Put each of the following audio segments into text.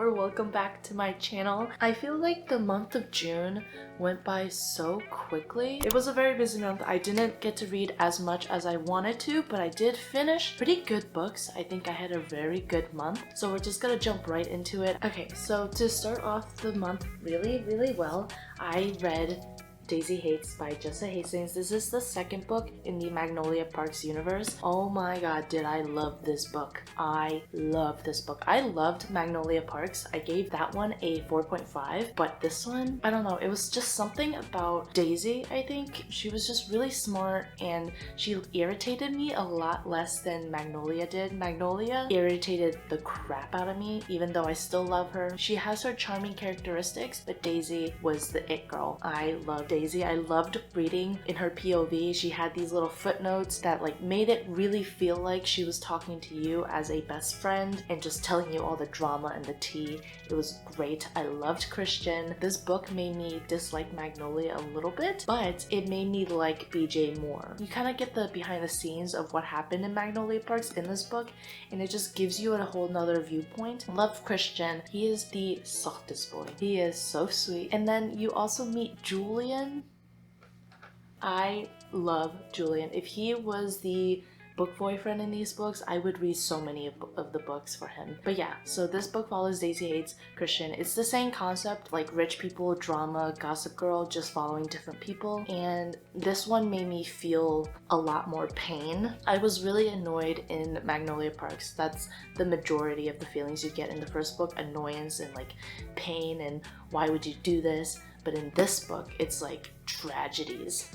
or welcome back to my channel. I feel like the month of June went by so quickly. It was a very busy month. I didn't get to read as much as I wanted to, but I did finish pretty good books. I think I had a very good month, so we're just gonna jump right into it. Okay, so to start off the month really well, I read Daisy Hates by Jessa Hastings. This is the second book in the Magnolia Parks universe. Oh my god, did I love this book. I love this book. I loved Magnolia Parks. I gave that one a 4.5, but this one, I don't know, it was just something about Daisy, I think. She was just really smart and she irritated me a lot less than Magnolia did. Magnolia irritated the crap out of me, even though I still love her. She has her charming characteristics, but Daisy was the it girl. I loved Daisy. I loved reading in her POV. She had these little footnotes that like made it really feel like she was talking to you as a best friend and just telling you all the drama and the tea. It was great. I loved Christian. This book made me dislike Magnolia a little bit, but it made me like BJ more. You kind of get the behind the scenes of what happened in Magnolia Parks in this book, and it just gives you a whole nother viewpoint. Love Christian. He is the softest boy. He is so sweet. And then you also meet Julian. I love Julian. If he was the book boyfriend in these books, I would read so many of the books for him. But yeah, so this book follows Daisy Hates Christian. It's the same concept, like rich people, drama, Gossip Girl, just following different people. And this one made me feel a lot more pain. I was really annoyed in Magnolia Parks. That's the majority of the feelings you get in the first book. Annoyance and like pain and why would you do this? But in this book, it's like tragedies.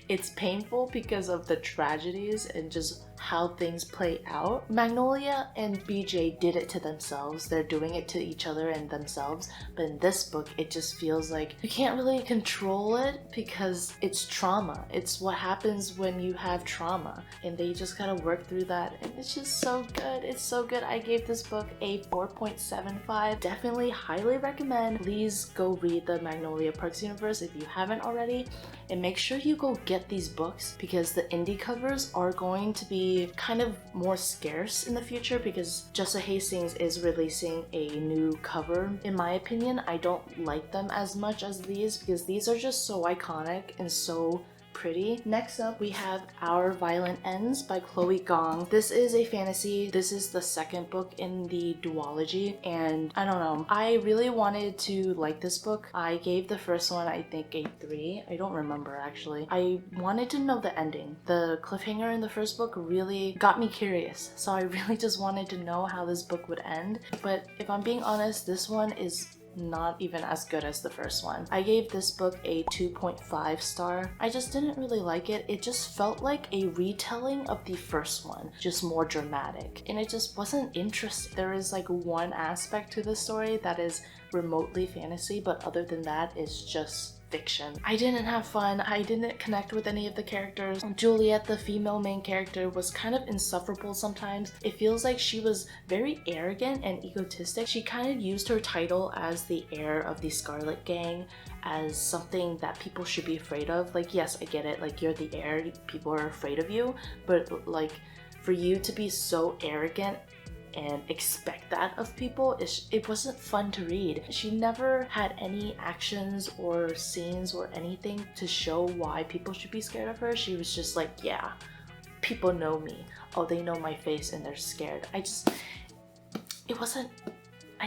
It's painful because of the tragedies and just how things play out. Magnolia and BJ did it to themselves. They're doing it to each other and themselves. But in this book, it just feels like you can't really control it because it's trauma. It's what happens when you have trauma. And they just gotta work through that. And it's just so good. It's so good. I gave this book a 4.75. Definitely highly recommend. Please go read the Magnolia Parks universe if you haven't already. And make sure you go get these books because the indie covers are going to be kind of more scarce in the future because Jessa Hastings is releasing a new cover. In my opinion, I don't like them as much as these because these are just so iconic and so pretty. Next up, we have Our Violent Ends by Chloe Gong. This is a fantasy. This is the second book in the duology, and I don't know. I really wanted to like this book. I gave the first one, I think, a 3. I don't remember actually. I wanted to know the ending. The cliffhanger in the first book really got me curious, so I really just wanted to know how this book would end. But if I'm being honest, this one is not even as good as the first one. I gave this book a 2.5 star. I just didn't really like it. It just felt like a retelling of the first one, just more dramatic. And it just wasn't interesting. There is like one aspect to the story that is remotely fantasy, but other than that, it's just fiction. I didn't have fun. I didn't connect with any of the characters. Juliet, the female main character, was kind of insufferable sometimes. It feels like she was very arrogant and egotistic. She kind of used her title as the heir of the Scarlet Gang as something that people should be afraid of. Like, yes, I get it. Like, you're the heir. People are afraid of you. But like, for you to be so arrogant and expect that of people, it wasn't fun to read. She never had any actions or scenes or anything to show why people should be scared of her. She was just like, yeah, people know me. Oh, they know my face and they're scared. I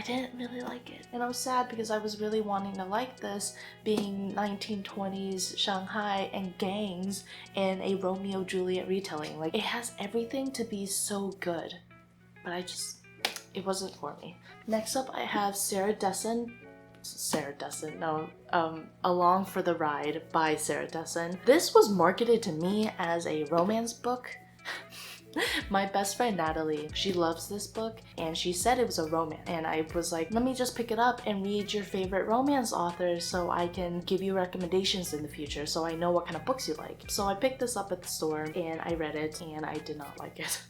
didn't really like it. And I was sad because I was really wanting to like this, being 1920s Shanghai and gangs and a Romeo Juliet retelling. Like, it has everything to be so good. But it wasn't for me. Next up, I have Along for the Ride by Sarah Dessen. This was marketed to me as a romance book. My best friend Natalie, she loves this book and she said it was a romance, and I was like, let me just pick it up and read your favorite romance authors so I can give you recommendations in the future so I know what kind of books you like. So I picked this up at the store and I read it and I did not like it.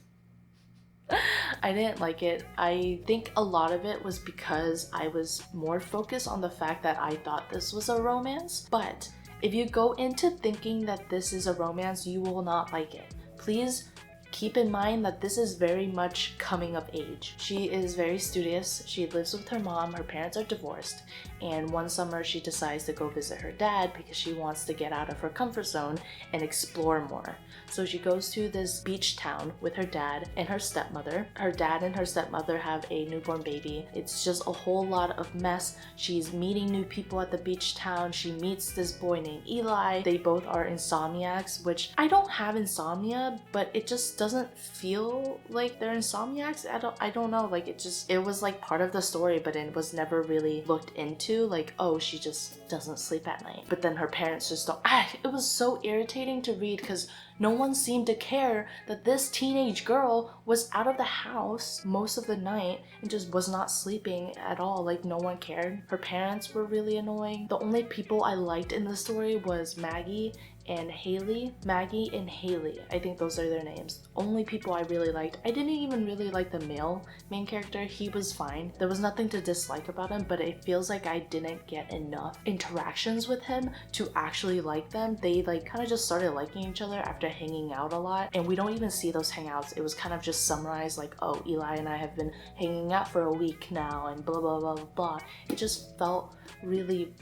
I didn't like it. I think a lot of it was because I was more focused on the fact that I thought this was a romance. But if you go into thinking that this is a romance, you will not like it. Please keep in mind that this is very much coming of age. She is very studious. She lives with her mom. Her parents are divorced. And one summer she decides to go visit her dad because she wants to get out of her comfort zone and explore more. So she goes to this beach town with her dad and her stepmother. Her dad and her stepmother have a newborn baby. It's just a whole lot of mess. She's meeting new people at the beach town. She meets this boy named Eli. They both are insomniacs, which I don't have insomnia, but it just doesn't feel like they're insomniacs. I don't know, like it was like part of the story, but it was never really looked into, like, oh, she just doesn't sleep at night. But then her parents just don't. It was so irritating to read because no one seemed to care that this teenage girl was out of the house most of the night and just was not sleeping at all. Like, no one cared. Her parents were really annoying. The only people I liked in the story was Maggie and Haley. Maggie and Haley, I think those are their names. Only people I really liked. I didn't even really like the male main character. He was fine. There was nothing to dislike about him, but it feels like I didn't get enough interactions with him to actually like them. They like kind of just started liking each other after hanging out a lot, and we don't even see those hangouts. It was kind of just summarized like, oh, Eli and I have been hanging out for a week now and blah blah blah blah blah. It just felt really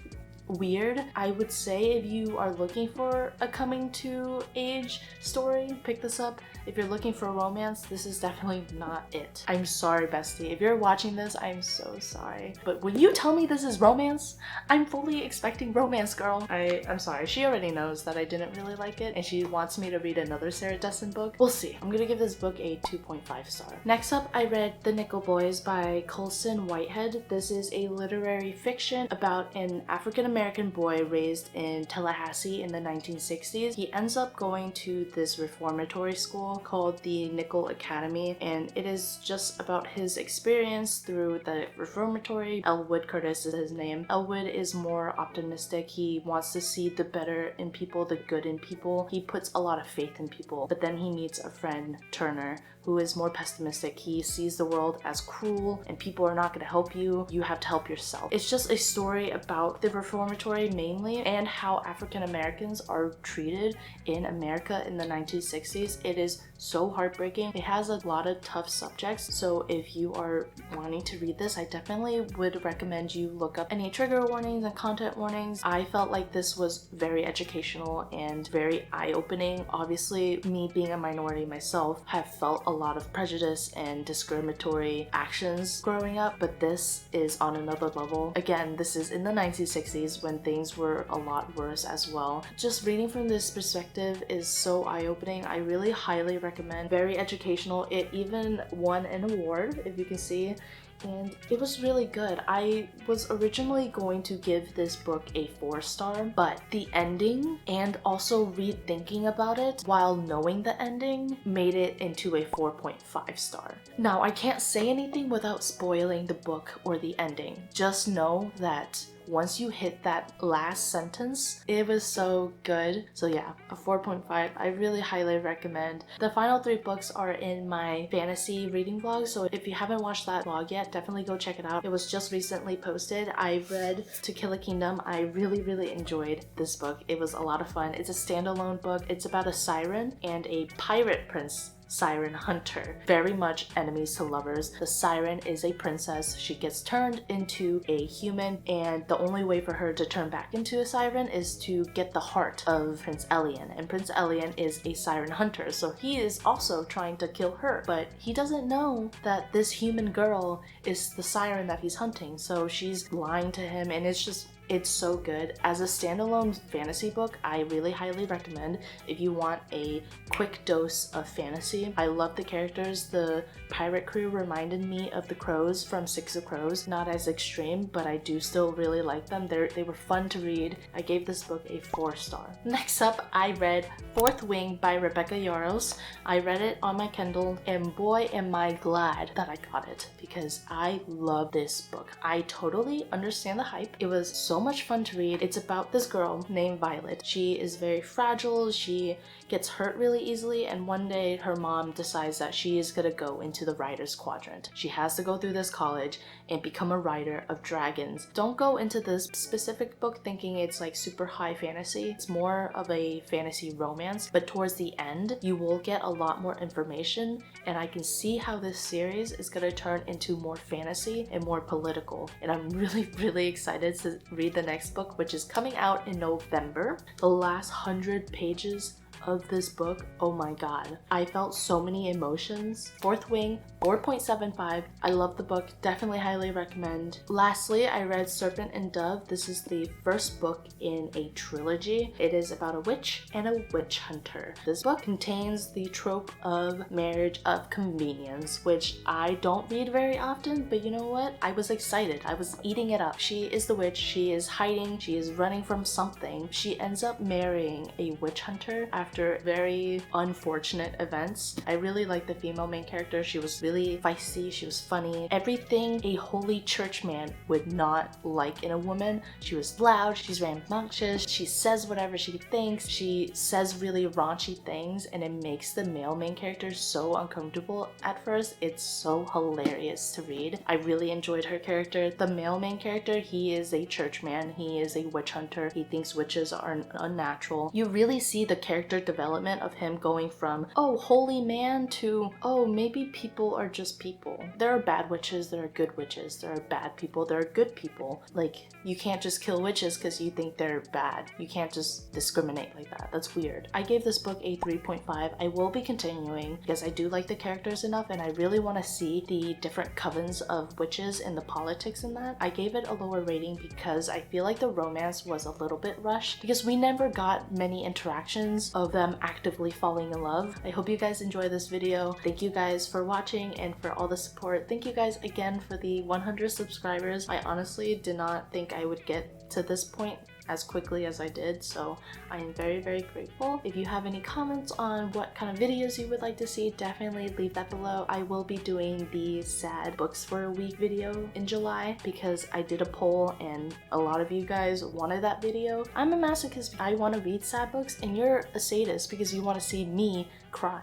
weird. I would say if you are looking for a coming to age story, pick this up. If you're looking for romance, this is definitely not it. I'm sorry, bestie. If you're watching this, I'm so sorry. But when you tell me this is romance, I'm fully expecting romance, girl. I'm sorry. She already knows that I didn't really like it, and she wants me to read another Sarah Dessen book. We'll see. I'm gonna give this book a 2.5 star. Next up, I read The Nickel Boys by Colson Whitehead. This is a literary fiction about an African-American boy raised in Tallahassee in the 1960s. He ends up going to this reformatory school called the Nickel Academy, and it is just about his experience through the reformatory. Elwood Curtis is his name. Elwood is more optimistic. He wants to see the better in people, the good in people. He puts a lot of faith in people, but then he meets a friend, Turner, who is more pessimistic. He sees the world as cruel and people are not going to help you. You have to help yourself. It's just a story about the reformatory mainly and how African Americans are treated in America in the 1960s. It is so heartbreaking. It has a lot of tough subjects, so if you are wanting to read this, I definitely would recommend you look up any trigger warnings and content warnings. I felt like this was very educational and very eye-opening. Obviously, me being a minority myself, have felt a lot of prejudice and discriminatory actions growing up, but this is on another level. Again, this is in the 1960s when things were a lot worse as well. Just reading from this perspective is so eye-opening. I really highly recommend. Very educational. It even won an award, if you can see, and it was really good. I was originally going to give this book a 4-star, but the ending and also rethinking about it while knowing the ending made it into a 4.5 star. Now, I can't say anything without spoiling the book or the ending. Just know that once you hit that last sentence, it was so good. So yeah, a 4.5. I really highly recommend. The final 3 books are in my fantasy reading vlog, so if you haven't watched that vlog yet, definitely go check it out. It was just recently posted. I read To Kill a Kingdom. I really enjoyed this book. It was a lot of fun. It's a standalone book. It's about a siren and a pirate prince siren hunter. Very much enemies to lovers. The siren is a princess. She gets turned into a human, and the only way for her to turn back into a siren is to get the heart of Prince Elian. And Prince Elian is a siren hunter, so he is also trying to kill her. But he doesn't know that this human girl is the siren that he's hunting, so she's lying to him, and it's so good. As a standalone fantasy book, I really highly recommend if you want a quick dose of fantasy. I love the characters. The pirate crew reminded me of the Crows from Six of Crows. Not as extreme, but I do still really like them. They were fun to read. I gave this book a 4-star. Next up, I read Fourth Wing by Rebecca Yarros. I read it on my Kindle, and boy am I glad that I got it because I love this book. I totally understand the hype. It was so so much fun to read. It's about this girl named Violet. She is very fragile, she gets hurt really easily, and one day her mom decides that she is gonna go into the writer's quadrant. She has to go through this college and become a writer of dragons. Don't go into this specific book thinking it's like super high fantasy. It's more of a fantasy romance, but towards the end you will get a lot more information, and I can see how this series is gonna turn into more fantasy and more political, and I'm really excited to read the next book, which is coming out in November. The last 100 pages of this book, oh my god, I felt so many emotions. Fourth Wing, 4.75. I love the book, definitely highly recommend. Lastly, I read Serpent and Dove. This is the first book in a trilogy. It is about a witch and a witch hunter. This book contains the trope of marriage of convenience, which I don't read very often, but you know what? I was excited. I was eating it up. She is the witch, she is hiding, she is running from something. She ends up marrying a witch hunter after very unfortunate events. I really like the female main character. She was really feisty, she was funny. Everything a holy church man would not like in a woman. She was loud, she's rambunctious, she says whatever she thinks, she says really raunchy things, and it makes the male main character so uncomfortable at first. It's so hilarious to read. I really enjoyed her character. The male main character, he is a church man, he is a witch hunter, he thinks witches are unnatural. You really see the character development of him going from, oh, holy man, to, oh, maybe people are just people. There are bad witches, there are good witches, there are bad people, there are good people. Like, you can't just kill witches because you think they're bad. You can't just discriminate like that. That's weird. I gave this book a 3.5. I will be continuing because I do like the characters enough, and I really want to see the different covens of witches and the politics in that. I gave it a lower rating because I feel like the romance was a little bit rushed, because we never got many interactions of them actively falling in love. I hope you guys enjoy this video. Thank you guys for watching and for all the support. Thank you guys again for the 100 subscribers. I honestly did not think I would get to this point as quickly as I did, so I am very grateful. If you have any comments on what kind of videos you would like to see, definitely leave that below. I will be doing the sad books for a week video in July because I did a poll and a lot of you guys wanted that video. I'm a masochist. I want to read sad books, and you're a sadist because you want to see me cry.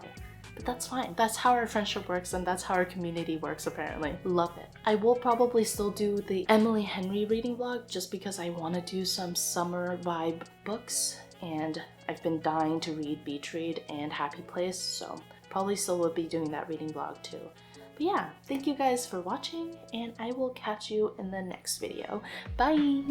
But that's fine. That's how our friendship works, and that's how our community works apparently. Love it. I will probably still do the Emily Henry reading vlog just because I want to do some summer vibe books, and I've been dying to read Beach Read and Happy Place, so probably still will be doing that reading vlog too. But yeah, thank you guys for watching, and I will catch you in the next video. Bye!